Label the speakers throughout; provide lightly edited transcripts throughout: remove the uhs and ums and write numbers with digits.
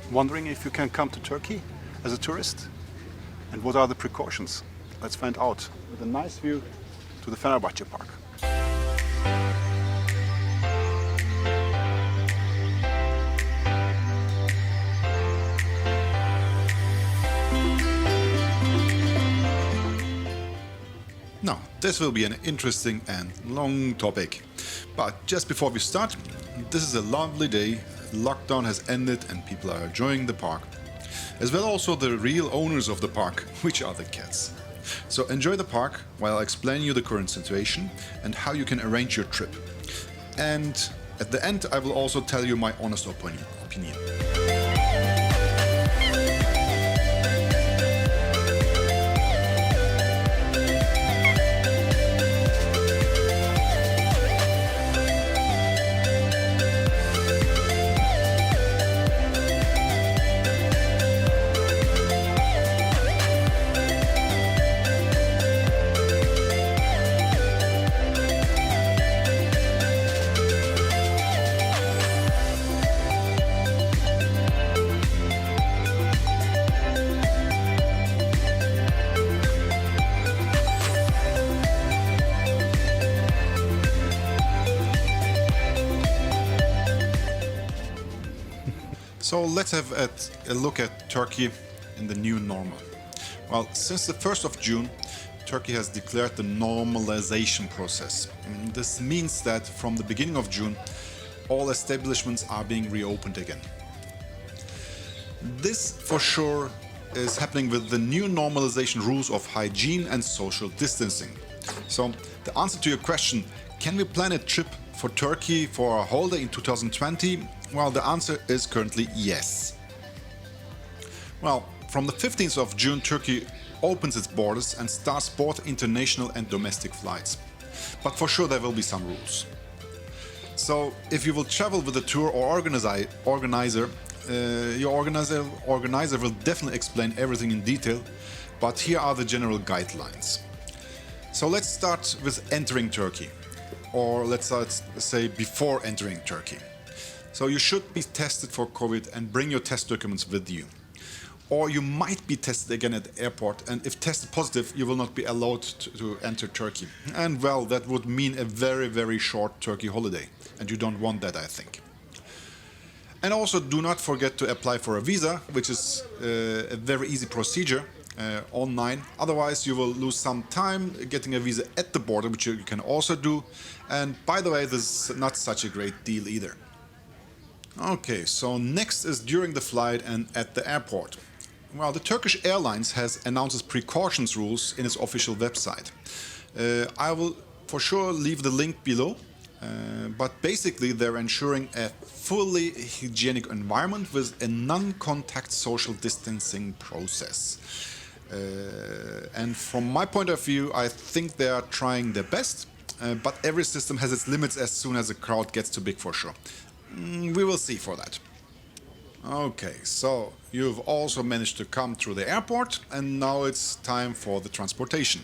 Speaker 1: Wondering if you can come to Turkey as a tourist? And what are the precautions? Let's find out with a nice view to the Fenerbahçe Park.
Speaker 2: Now, this will be an interesting and long topic. But just before we start, this is a lovely day, lockdown has ended and people are enjoying the park. As well also the real owners of the park, which are the cats. So enjoy the park while I explain you the current situation and how you can arrange your trip. And at the end I will also tell you my honest opinion. So let's have a look at Turkey in the new normal. Well, since the 1st of June, Turkey has declared the normalization process. This means that from the beginning of June, all establishments are being reopened again. This for sure is happening with the new normalization rules of hygiene and social distancing. So the answer to your question, can we plan a trip for Turkey for a holiday in 2020? Well, the answer is currently yes. Well, from the 15th of June, Turkey opens its borders and starts both international and domestic flights. But for sure there will be some rules. So if you will travel with a tour or organizer, your organizer will definitely explain everything in detail, but here are the general guidelines. So let's start with entering Turkey, or let's say before entering Turkey. So you should be tested for COVID and bring your test documents with you. Or you might be tested again at the airport, and if tested positive, you will not be allowed to enter Turkey. And well, that would mean a very, very short Turkey holiday, and you don't want that, I think. And also do not forget to apply for a visa, which is a very easy procedure online. Otherwise, you will lose some time getting a visa at the border, which you can also do. And by the way, this is not such a great deal either. Okay, so next is during the flight and at the airport. Well, the Turkish Airlines has announced its precautions rules in its official website. I will for sure leave the link below, but basically they're ensuring a fully hygienic environment with a non-contact social distancing process. And from my point of view, I think they are trying their best, but every system has its limits as soon as the crowd gets too big for sure. We will see for that. Okay, so you've also managed to come through the airport, and now it's time for the transportation.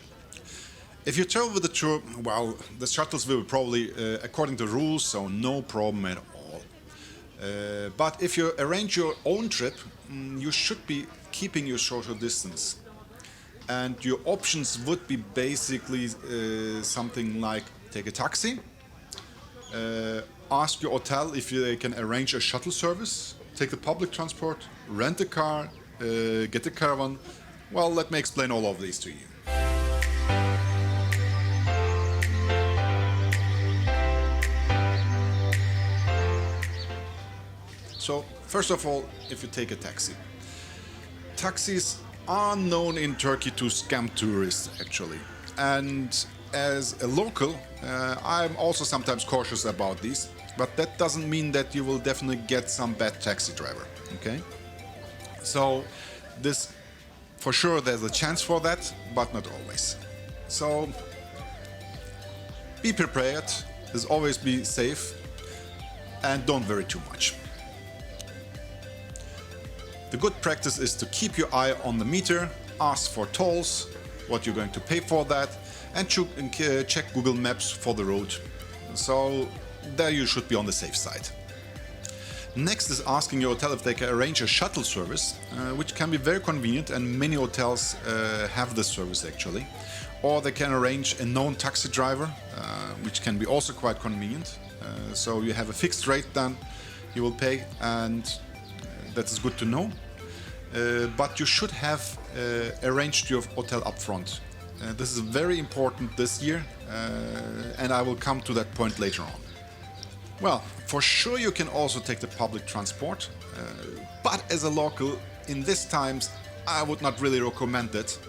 Speaker 2: If you travel with a tour, well, the shuttles will be probably according to rules, so no problem at all. But if you arrange your own trip, you should be keeping your social distance. And your options would be basically something like take a taxi, ask your hotel if they can arrange a shuttle service, take the public transport, rent a car, get a caravan. Well, let me explain all of these to you. So, first of all, if you take a taxi. Taxis are known in Turkey to scam tourists, actually. And as a local, I'm also sometimes cautious about these, but that doesn't mean that you will definitely get some bad taxi driver, okay? So this, for sure there's a chance for that, but not always. So be prepared, as always be safe, and don't worry too much. The good practice is to keep your eye on the meter, ask for tolls, what you're going to pay for that, and check Google Maps for the road. So there you should be on the safe side. Next is asking your hotel if they can arrange a shuttle service, which can be very convenient, and many hotels have this service actually. Or they can arrange a known taxi driver, which can be also quite convenient. So you have a fixed rate then you will pay, and that is good to know. But you should have arranged your hotel up front. This is very important this year, and I will come to that point later on. Well, for sure you can also take the public transport, but as a local in these times I would not really recommend it,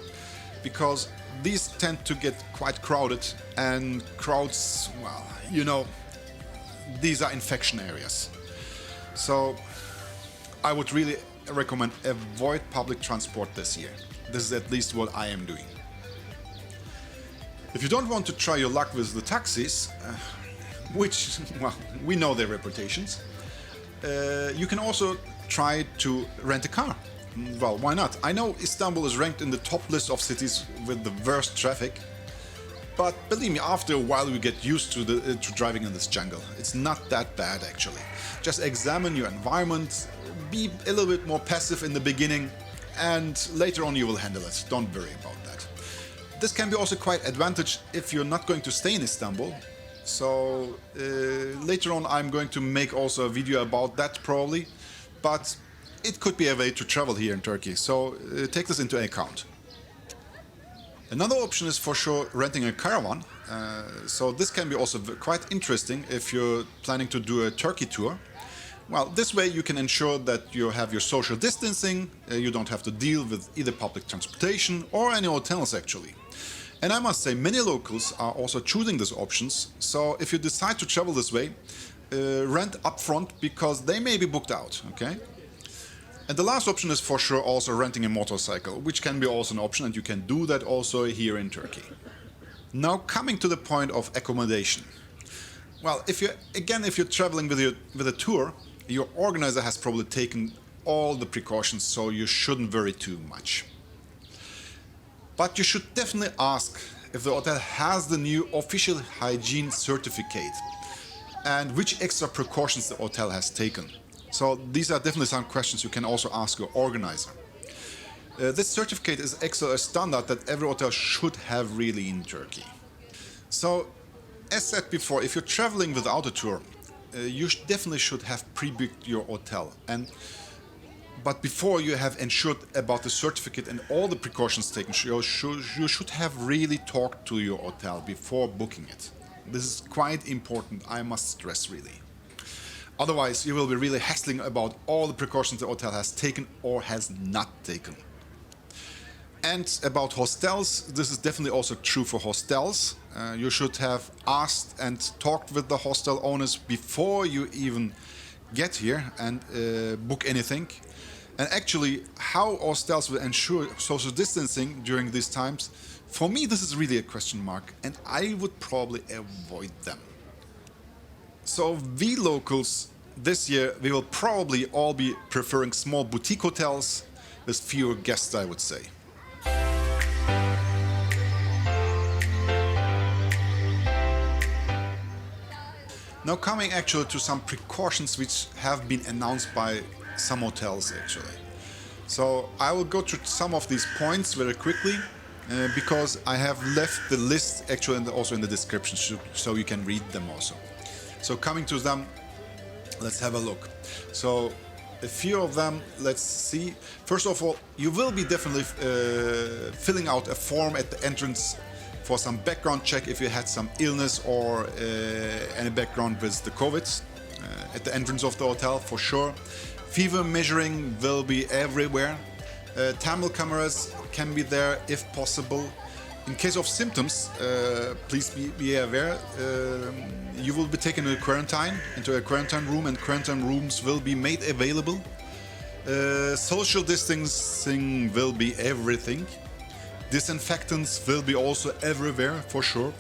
Speaker 2: because these tend to get quite crowded, and crowds, well, you know, these are infection areas. So I would really recommend avoid public transport this year. This is at least what I am doing. If you don't want to try your luck with the taxis, which, well, we know their reputations, you can also try to rent a car. Well, why not? I know Istanbul is ranked in the top list of cities with the worst traffic, but believe me, after a while you get used to driving in this jungle. It's not that bad actually. Just examine your environment, be a little bit more passive in the beginning, and later on you will handle it. Don't worry about that. This can be also quite advantage if you're not going to stay in Istanbul. So later on I'm going to make also a video about that probably, but it could be a way to travel here in Turkey, so take this into account. Another option is for sure renting a caravan, so this can be also quite interesting if you're planning to do a Turkey tour. Well, this way you can ensure that you have your social distancing, you don't have to deal with either public transportation or any hotels actually. And I must say, many locals are also choosing these options, so if you decide to travel this way, rent upfront because they may be booked out, okay? And the last option is for sure also renting a motorcycle, which can be also an option, and you can do that also here in Turkey. Now coming to the point of accommodation. Well, if you're traveling with a tour, your organizer has probably taken all the precautions, so you shouldn't worry too much. But you should definitely ask if the hotel has the new official hygiene certificate and which extra precautions the hotel has taken. So these are definitely some questions you can also ask your organizer. This certificate is actually a standard that every hotel should have really in Turkey. So, as said before, if you're traveling without a tour, you definitely should have pre-booked your hotel. But before you have ensured about the certificate and all the precautions taken, you should have really talked to your hotel before booking it. This is quite important, I must stress really. Otherwise, you will be really hassling about all the precautions the hotel has taken or has not taken. And about hostels, this is definitely also true for hostels. You should have asked and talked with the hostel owners before you even get here and book anything. And actually, how hostels will ensure social distancing during these times, for me this is really a question mark, and I would probably avoid them. So we locals this year, we will probably all be preferring small boutique hotels with fewer guests, I would say. Now coming actually to some precautions which have been announced by some hotels actually. So I will go through some of these points very quickly because I have left the list actually also in the description so you can read them also. So coming to them, let's have a look. So a few of them, let's see. First of all, you will be definitely filling out a form at the entrance for some background check if you had some illness or any background with the COVID at the entrance of the hotel for sure. Fever measuring will be everywhere. Thermal cameras can be there if possible. In case of symptoms, please be aware, you will be taken into a quarantine room, and quarantine rooms will be made available. Social distancing will be everything. Disinfectants will be also everywhere for sure.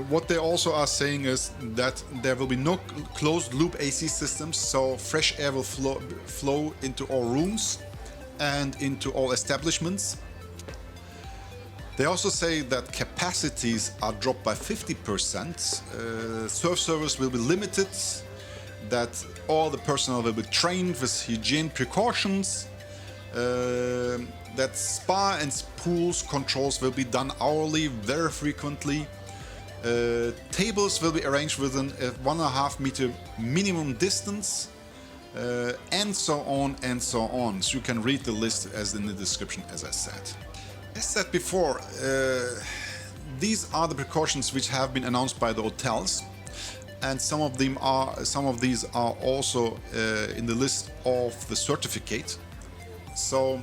Speaker 2: What they also are saying is that there will be no closed loop AC systems, so fresh air will flow into all rooms and into all establishments. They also say that capacities are dropped by 50%, surf service will be limited, that all the personnel will be trained with hygiene precautions, that spa and pools controls will be done hourly, very frequently. Tables will be arranged within a 1.5 meter minimum distance, and so on and so on. So you can read the list as in the description, as I said. As said before, these are the precautions which have been announced by the hotels, and some of these are also in the list of the certificate. So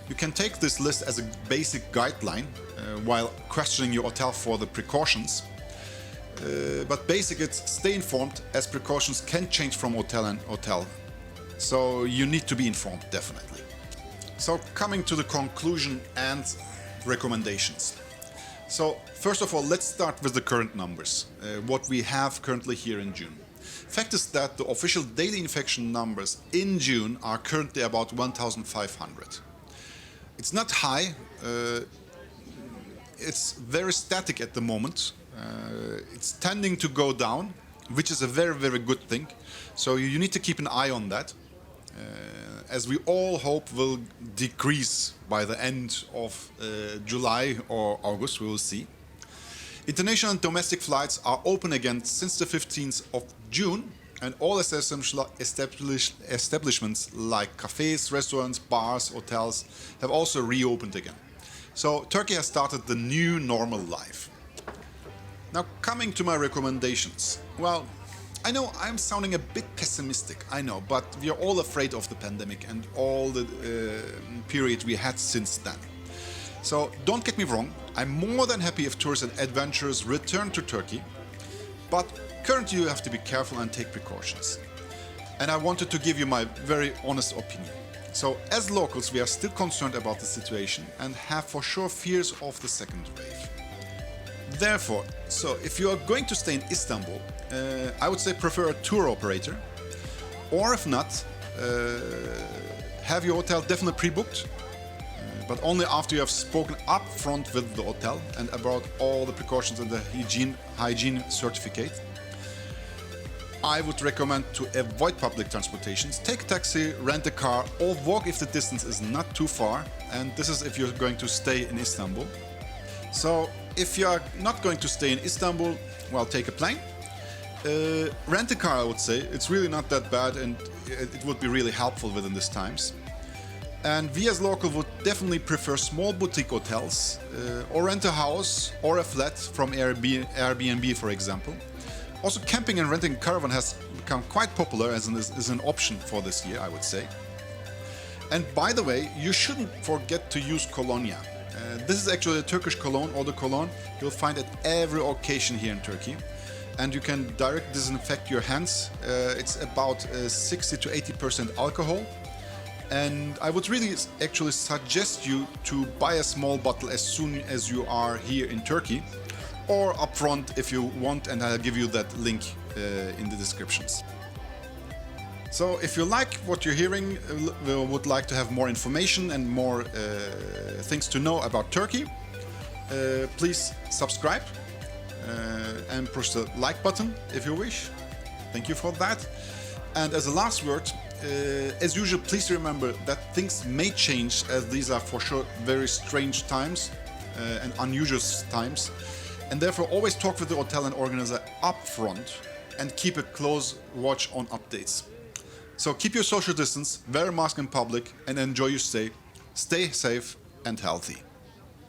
Speaker 2: you can take this list as a basic guideline while questioning your hotel for the precautions. But basic, it's stay informed, as precautions can change from hotel and hotel. So you need to be informed, definitely. So coming to the conclusion and recommendations. So first of all, let's start with the current numbers, what we have currently here in June. Fact is that the official daily infection numbers in June are currently about 1,500. It's not high, it's very static at the moment. It's tending to go down, which is a very, very good thing. So you need to keep an eye on that, as we all hope will decrease by the end of July or August, we will see. International and domestic flights are open again since the 15th of June, and all establishments like cafes, restaurants, bars, hotels have also reopened again. So Turkey has started the new normal life. Now coming to my recommendations. Well, I know I'm sounding a bit pessimistic, I know, but we are all afraid of the pandemic and all the period we had since then. So don't get me wrong, I'm more than happy if tourists and adventurers return to Turkey, but currently you have to be careful and take precautions. And I wanted to give you my very honest opinion. So as locals, we are still concerned about the situation and have for sure fears of the second wave. Therefore, so if you are going to stay in Istanbul, I would say prefer a tour operator, or if not, have your hotel definitely pre-booked, but only after you have spoken up front with the hotel and about all the precautions and the hygiene certificate. I would recommend to avoid public transportations, take a taxi, rent a car, or walk if the distance is not too far, and this is if you're going to stay in Istanbul. So if you are not going to stay in Istanbul, well, take a plane. Rent a car, I would say. It's really not that bad, and it would be really helpful within these times. And we as local would definitely prefer small boutique hotels, or rent a house or a flat from Airbnb, for example. Also, camping and renting a caravan has become quite popular as an option for this year, I would say. And by the way, you shouldn't forget to use colonia. This is actually a Turkish cologne, or the cologne you'll find at every occasion here in Turkey. And you can direct disinfect your hands. It's about 60 to 80% alcohol. And I would really actually suggest you to buy a small bottle as soon as you are here in Turkey, or upfront if you want, and I'll give you that link in the descriptions. So if you like what you're hearing, would like to have more information and more things to know about Turkey, please subscribe and push the like button if you wish. Thank you for that. And as a last word, as usual, please remember that things may change, as these are for sure very strange times and unusual times. And therefore always talk with the hotel and organizer up front and keep a close watch on updates. So keep your social distance, wear a mask in public, and enjoy your stay. Stay safe and healthy.